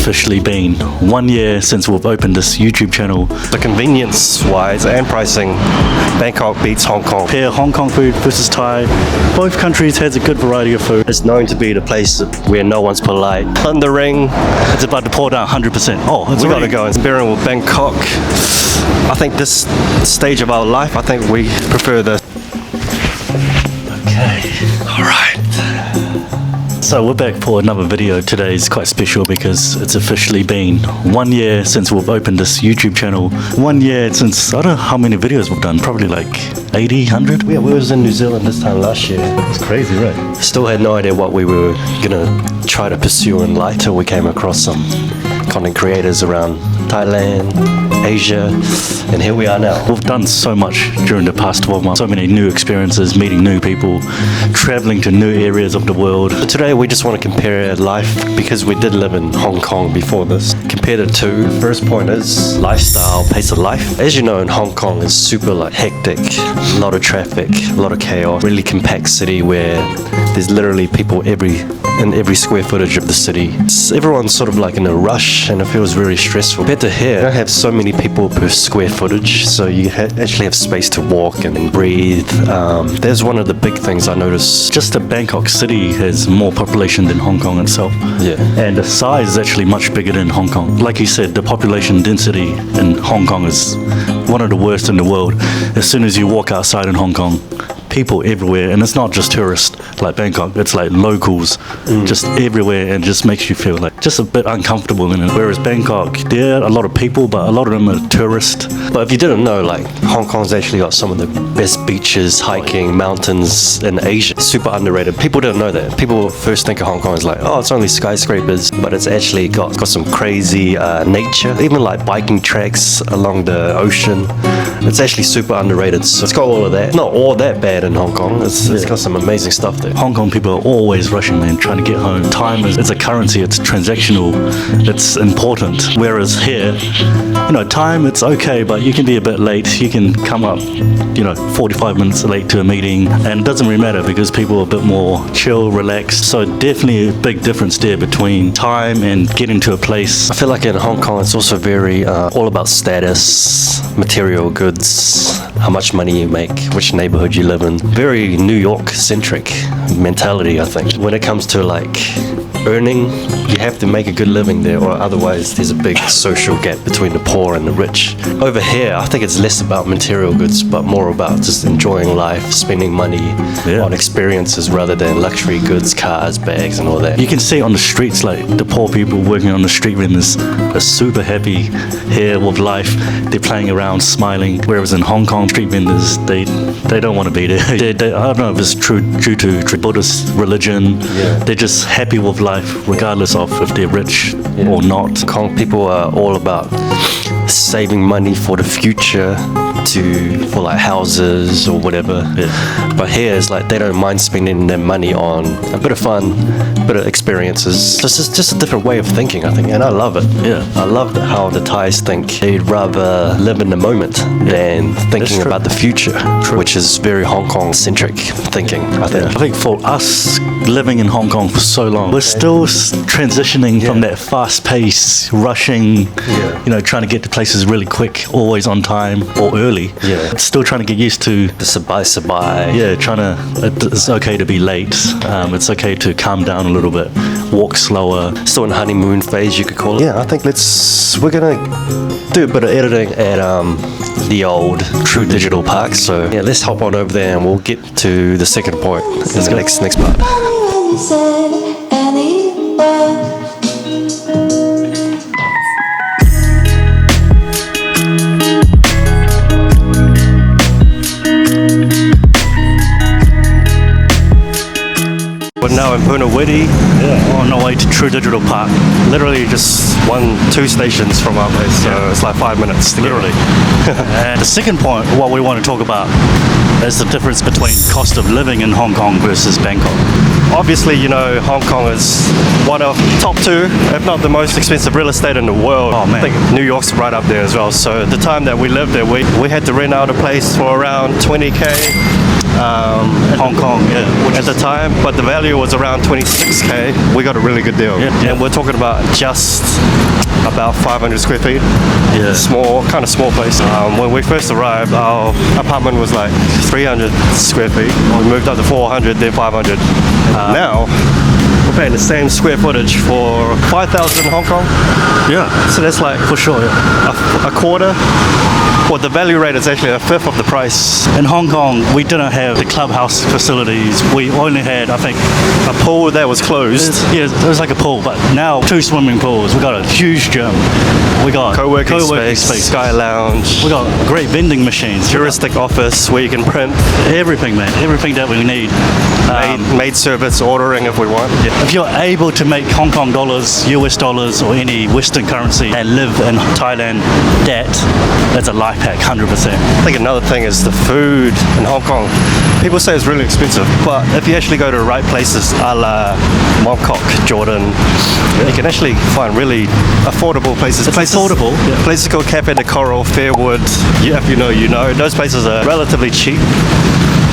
Officially been 1 year since we've opened this YouTube channel. The convenience wise and pricing, Bangkok beats Hong Kong. Compare Hong Kong food versus Thai. Both countries has a good variety of food. It's known to be the place where no one's polite. Thundering. It's about to pour down 100%. Oh, it's We gotta already go. Comparing with Bangkok, I think this stage of our life, I think we prefer this. Okay. Alright. So we're back for another video. Today is quite special because it's officially been 1 year since we've opened this YouTube channel. 1 year since, I don't know how many videos we've done, probably like 80, 100? Yeah, we was in New Zealand this time last year. It's crazy, right? Still had no idea what we were gonna try to pursue in life till we came across some content creators around Thailand, Asia, and here we are now. We've done so much during the past 12 months. So many new experiences, meeting new people, traveling to new areas of the world. But today we just want to compare life because we did live in Hong Kong before this. Compare the two. First point is lifestyle, pace of life. As you know, in Hong Kong it's super like hectic, a lot of traffic, a lot of chaos, really compact city where there's literally people in every square footage of the city. Everyone's sort of like in a rush and it feels very stressful. Compared to here, you don't have so many people per square footage, so you actually have space to walk and breathe. There's one of the big things I noticed. Just the Bangkok city has more population than Hong Kong itself. Yeah. And the size is actually much bigger than Hong Kong. Like you said, the population density in Hong Kong is one of the worst in the world. As soon as you walk outside in Hong Kong, people everywhere, and it's not just tourists like Bangkok, it's like locals just everywhere, and just makes you feel like just a bit uncomfortable in it. Whereas Bangkok, there are a lot of people, but a lot of them are tourists. But if you didn't know, like Hong Kong's actually got some of the best beaches, hiking, mountains in Asia. Super underrated. People don't know that. People first think of Hong Kong as like, oh, it's only skyscrapers, but it's actually got some crazy nature. Even like biking tracks along the ocean. It's actually super underrated. So it's got all of that. Not all that bad in Hong Kong. It's got some amazing stuff there. Hong Kong people are always rushing, man, trying to get home. Time is a currency, it's transactional, it's important. Whereas here, you know, time, it's okay, but you can be a bit late. You can come up, 45 minutes late to a meeting, and it doesn't really matter because people are a bit more chill, relaxed. So definitely a big difference there between time and getting to a place. I feel like in Hong Kong, it's also very all about status, material goods, how much money you make, which neighborhood you live in. Very New York centric mentality, I think. When it comes to like earning, you have to make a good living there, or otherwise there's a big social gap between the poor and the rich. Over here, I think it's less about material goods, but more about just enjoying life, spending money on experiences rather than luxury goods, cars, bags, and all that. You can see on the streets, like the poor people working on the street vendors are super happy here with life. They're playing around, smiling. Whereas in Hong Kong, street vendors, they don't want to be there. I don't know if it's due to Buddhist religion. They're just happy with life, regardless of if they're rich or not. Hong Kong people are all about saving money for the future, for like houses or whatever. But here it's like they don't mind spending their money on a bit of fun, a bit of experiences. Just a different way of thinking, I think, and I love it. I love how the Thais think. They'd rather live in the moment than thinking about the future, which is very Hong Kong centric thinking, I think. I think for us living in Hong Kong for so long, we're still transitioning from that fast pace, rushing, trying to get to places really quick, always on time or early. Still trying to get used to the sabai. It's okay to be late. It's okay to calm down a little bit, walk slower. Still in honeymoon phase, you could call it. I think we're gonna do a bit of editing at the old True Digital Park. So let's hop on over there and we'll get to the second point in the next part. We're now in Punawiti, on our way to True Digital Park. literally just 1-2 stations from our place, so it's like 5 minutes to literally. And the second point, what we want to talk about is the difference between cost of living in Hong Kong versus Bangkok. Obviously, you know, Hong Kong is one of top 2, if not the most expensive real estate in the world. Oh, man. I think New York's right up there as well. So the time that we lived there, we had to rent out a place for around 20k. Hong Kong, yeah. at the time, but the value was around 26k. We got a really good deal. Yeah. And we're talking about just about 500 square feet. Yeah. Small, kind of small place. When we first arrived, our apartment was like 300 square feet. We moved up to 400, then 500. Now, we're paying the same square footage for 5,000 Hong Kong. Yeah, So that's like for sure. Yeah. a quarter. Well, the value rate is actually a fifth of the price. In Hong Kong, we didn't have the clubhouse facilities. We only had, I think, A pool that was closed. yeah, it was like a pool, but now 2 swimming pools. We got a huge gym. We got Co-working space, Sky Lounge, We got great vending machines. touristic office where you can print, Everything, man. Everything that we need. maid service ordering if we want. If you're able to make Hong Kong dollars, US dollars, or any Western currency and live in Thailand, that's a life hack, 100%. I think another thing is the food in Hong Kong. People say it's really expensive, but if you actually go to the right places, a la Bangkok, Jordan, you can actually find really affordable places. It's affordable, yeah. Places called Cafe de Coral, Fairwood. Yeah, if you know, you know. Those places are relatively cheap.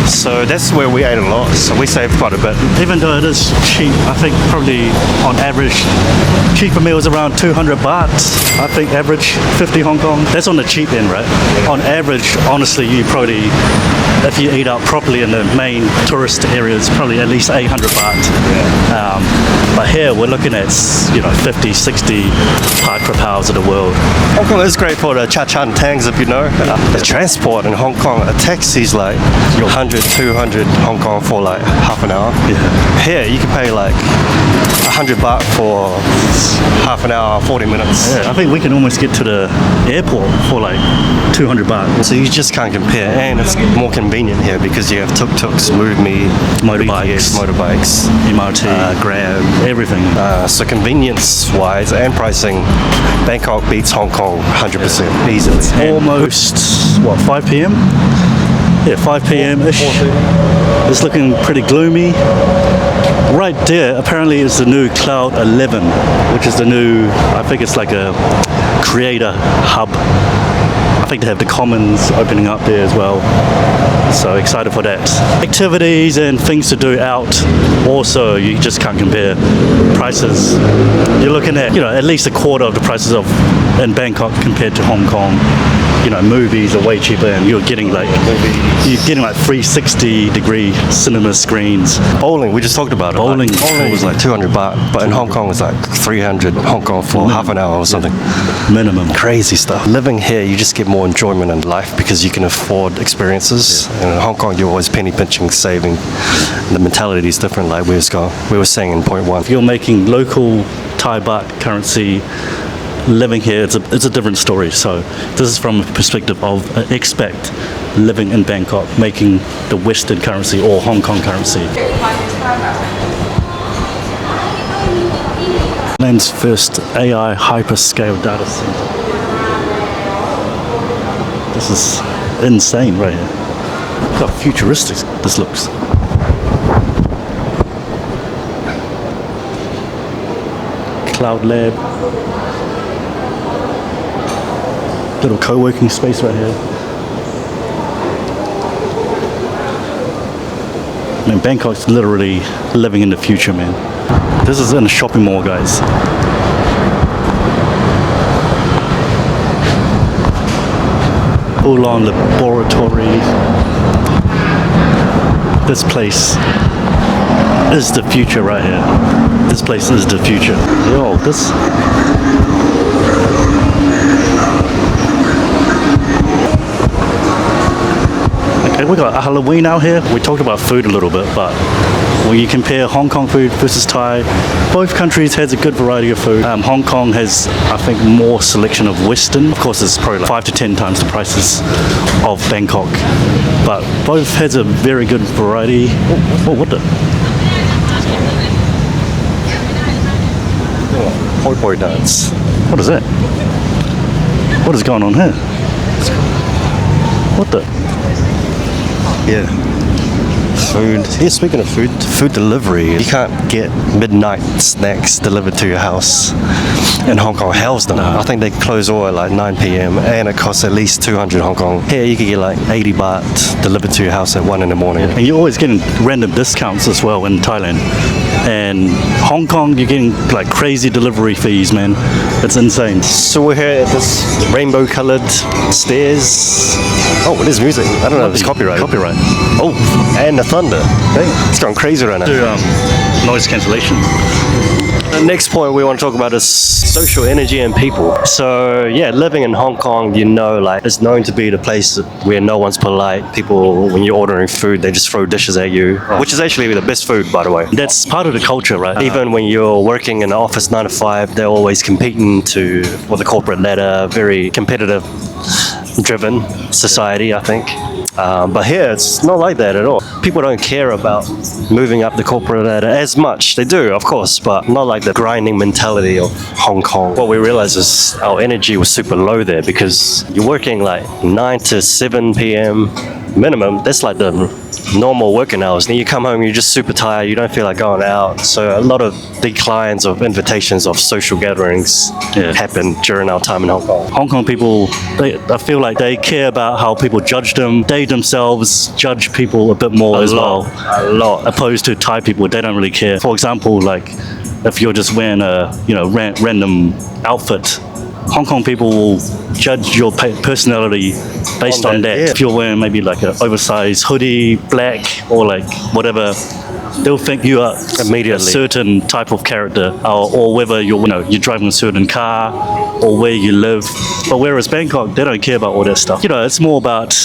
So that's where we ate a lot. So we saved quite a bit. Even though it is cheap, I think probably on average, cheaper meals around 200 baht. I think average 50 Hong Kong. That's on the cheap end, right? On average, honestly, you probably, if you eat out properly in the main tourist areas, probably at least 800 baht. But here we're looking at 50, 60 baht per powers of the world. Hong Kong is great for the cha-chan tangs, if you know. The transport in Hong Kong, a taxi's like 100, 200 Hong Kong for like half an hour. Yeah. Here, you can pay like 100 baht for half an hour, 40 minutes. Yeah, I think we can almost get to the airport for like 200 baht. So you just can't compare, and it's more convenient here because you have tuk-tuks, MoveMe, motorbikes, MRT, Grab, everything. so convenience-wise and pricing, Bangkok beats Hong Kong 100%. Easy. Almost, 5 p.m.? Yeah, 5 p.m.-ish. It's looking pretty gloomy. Right there, apparently, is the new Cloud 11, which is the new, I think it's like a creator hub. I think they have the Commons opening up there as well. So excited for that. Activities and things to do out. Also, you just can't compare prices. You're looking at, at least a quarter of the prices in Bangkok compared to Hong Kong. Movies are way cheaper, and you're getting like 360-degree cinema screens. Bowling, we just talked about it. Bowling was like 200 baht, but in Hong Kong it's like 300 Hong Kong for half an hour or something. Minimum. Crazy stuff. Living here, you just get more enjoyment in life because you can afford experiences. And in Hong Kong, you're always penny pinching, saving. The mentality is different, like we were saying in point one. If you're making local Thai baht currency, living here, it's a different story. So this is from a perspective of an expat living in Bangkok, making the Western currency or Hong Kong currency. Thailand's first AI hyperscale data center. This is insane right here. Look how futuristic this looks. Cloud Lab. Little co-working space right here. Man, Bangkok's literally living in the future, man. This is in a shopping mall, guys. Full-on laboratory. This place is the future right here. This place is the future. Yo, this... Okay, we got a Halloween out here. We talked about food a little bit, but when you compare Hong Kong food versus Thai, both countries has a good variety of food. Hong Kong has, I think, more selection of Western. Of course, it's probably like 5 to 10 times the prices of Bangkok, but both has a very good variety. Oh, what the? Hoi Poi dance. What is that? What is going on here? What the? Yeah. food. Yeah, speaking of food delivery. You can't get midnight snacks delivered to your house in Hong Kong. Hell's no. I think they close all at like 9 p.m. and it costs at least 200 Hong Kong. Here you can get like 80 baht delivered to your house at 1 in the morning. And you're always getting random discounts as well in Thailand. And Hong Kong, you're getting like crazy delivery fees, man. It's insane. So we're here at this rainbow-coloured stairs. Oh, there's music. I don't know if it's copyright. Copyright. Oh, and the thunder. It's going crazy right now. Do noise cancellation. The next point we want to talk about is social energy and people. So yeah, living in Hong Kong, you know, like it's known to be the place where no one's polite. People, when you're ordering food, they just throw dishes at you, which is actually the best food, by the way. That's part of the culture, right? Even when you're working in the office 9 to 5, they're always competing for the corporate ladder. Very competitive driven society, I think. But here, it's not like that at all. People don't care about moving up the corporate ladder as much. They do, of course, but not like the grinding mentality of Hong Kong. What we realized is our energy was super low there because you're working like 9 to 7 p.m. minimum. That's like the normal working hours. Then you come home, you're just super tired. You don't feel like going out. So a lot of declines of invitations of social gatherings happen during our time in Hong Kong. Hong Kong people, I feel like they care about how people judge them. They themselves judge people a bit more as well. A lot. Opposed to Thai people, they don't really care. For example, like if you're just wearing a random outfit, Hong Kong people will judge your personality based on that. Yeah. If you're wearing maybe like an oversized hoodie, black, or like whatever, they'll think you are immediately a certain type of character, or whether you're driving a certain car, or where you live. But whereas Bangkok, they don't care about all that stuff. It's more about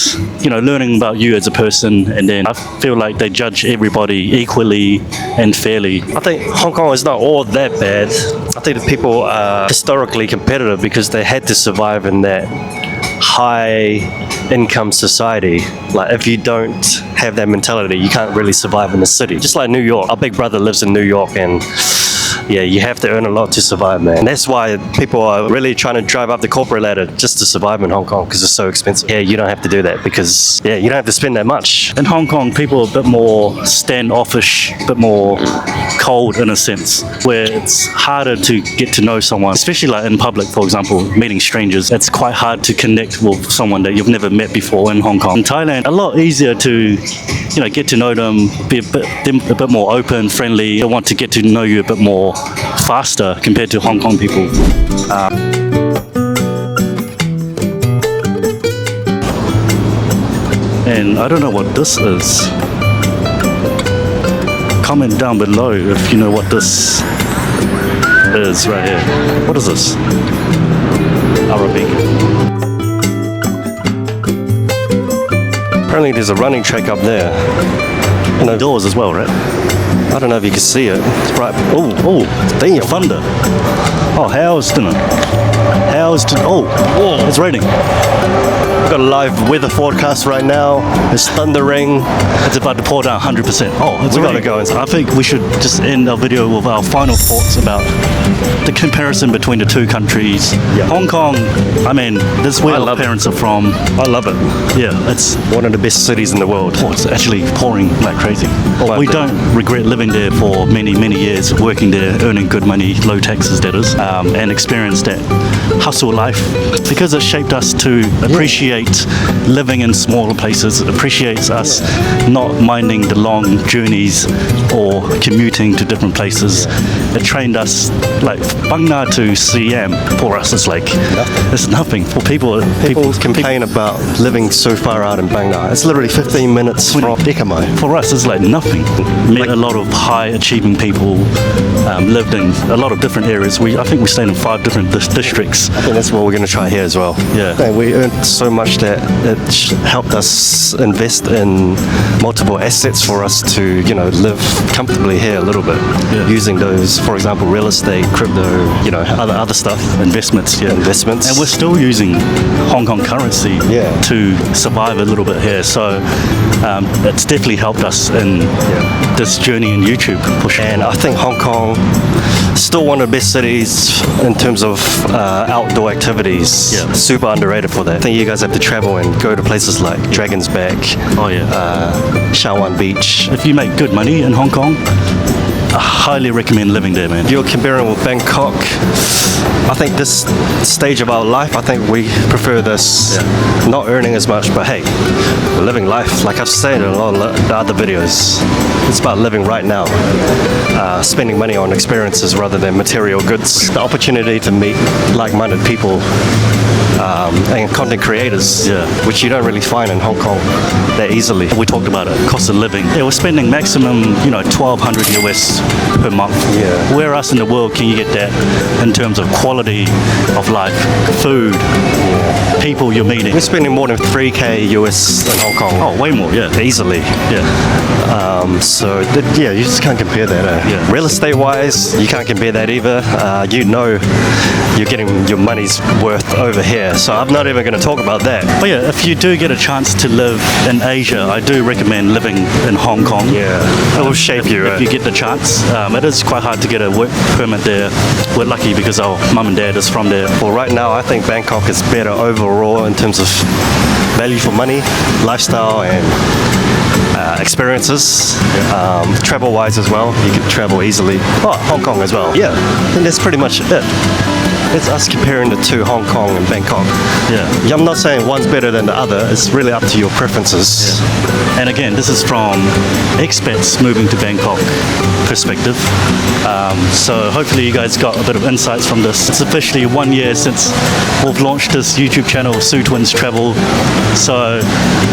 learning about you as a person, and then I feel like they judge everybody equally and fairly. I think Hong Kong is not all that bad. I think the people are historically competitive because they had to survive in that high income society. Like if you don't have that mentality, you can't really survive in the city. Just like New York. Our big brother lives in New York, and yeah, you have to earn a lot to survive, man. And that's why people are really trying to drive up the corporate ladder just to survive in Hong Kong because it's so expensive. Yeah, you don't have to do that because you don't have to spend that much. In Hong Kong, people are a bit more standoffish, a bit more cold in a sense, where it's harder to get to know someone, especially like in public, for example, meeting strangers. It's quite hard to connect with someone that you've never met before in Hong Kong. In Thailand, a lot easier to get to know them, be a bit more open, friendly. They want to get to know you a bit more faster compared to Hong Kong people. And I don't know what this is. Comment down below if you know what this is right here. What is this? Arabic. Apparently there's a running track up there. And doors as well, right? I don't know if you can see it. It's bright. Oh, Damn. Thunder. Oh, Houston. Oh, it's raining. We've got a live weather forecast right now. It's thundering. It's about to pour down 100%. Oh, it's We gotta raining. go inside. I think we should just end our video with our final thoughts about the comparison between the two countries. Yeah. Hong Kong, I mean, this is where I our love it. parents are from. I love it. Yeah, it's One of the best cities in the world. it's actually pouring like crazy. my We goodness. don't regret living there for many, many years, working there, earning good money, low taxes that is, and experience that hustle life because it shaped us to appreciate living in smaller places. It appreciates us not minding the long journeys or commuting to different places. It trained us, like Bang Na to Siam for us is like, it's nothing. For people Complain about living so far out in Bang Na. It's literally 15 minutes from Dekamai. for us, it's like nothing. Met a lot of high achieving people, lived in a lot of different areas. I think we stayed in 5 different districts. I think that's what we're going to try here as well. Yeah. And we earned so much that it helped us invest in multiple assets for us to, live comfortably here a little bit. Yeah. Using those, for example, real estate, crypto, other stuff. Investments. And we're still using Hong Kong currency Yeah. to survive a little bit here. So it's definitely helped us in this journey in YouTube for sure. And I think Hong Kong still one of the best cities in terms of outdoor activities. Yeah. Super underrated for that. I think you guys have to travel and go to places like Dragon's Back, Oh yeah. Shawan Beach. If you make good money in Hong Kong, I highly recommend living there, man. If you're comparing with Bangkok, I think this stage of our life, I think we prefer this. Yeah. Not earning as much, but hey, we're living life. Like I've said in a lot of the other videos, it's about living right now. Spending money on experiences rather than material goods. The opportunity to meet like-minded people and content creators, Yeah. which you don't really find in Hong Kong that easily. We talked about it, cost of living. Yeah, we're spending maximum, $1,200 US per month. Yeah. Where else in the world can you get that in terms of quality of life, food, people you're meeting? We're spending more than 3K US in Hong Kong. Oh, way more, yeah. Easily. Yeah. Yeah, you just can't compare that. Yeah. Real estate wise, you can't compare that either. You're getting your money's worth over here. So I'm not even going to talk about that. But yeah, if you do get a chance to live in Asia, I do recommend living in Hong Kong. Yeah, it will shape you. If you get the chance. It is quite hard to get a work permit there. We're lucky because our mum and dad is from there. Well, right now, I think Bangkok is better overall in terms of value for money, lifestyle, and experiences. Travel-wise as well, you can travel easily. Oh, Hong Kong as well. Yeah, and that's pretty much it. It's us comparing the two, Hong Kong and Bangkok. Yeah. I'm not saying one's better than the other. It's really up to your preferences. And again, this is from expats moving to Bangkok perspective. So hopefully you guys got a bit of insights from this. It's officially 1 year since we've launched this YouTube channel, Twins Travel. So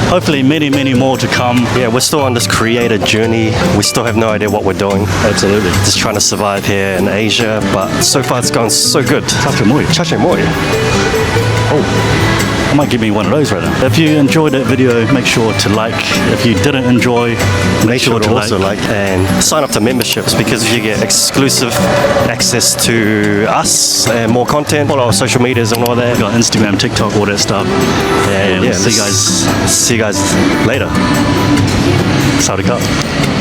hopefully many, many more to come. Yeah, we're still on this creator journey. We still have no idea what we're doing. Absolutely. Just trying to survive here in Asia, but so far it's going so good. Chacha Moi. Oh, I might give me one of those right now. If you enjoyed that video, make sure to like. If you didn't enjoy, make sure to also like and sign up to memberships because you get exclusive access to us and more content. Follow our social medias and all that. got Instagram, TikTok, all that stuff. And Yeah, see you guys later. Sawadee ka.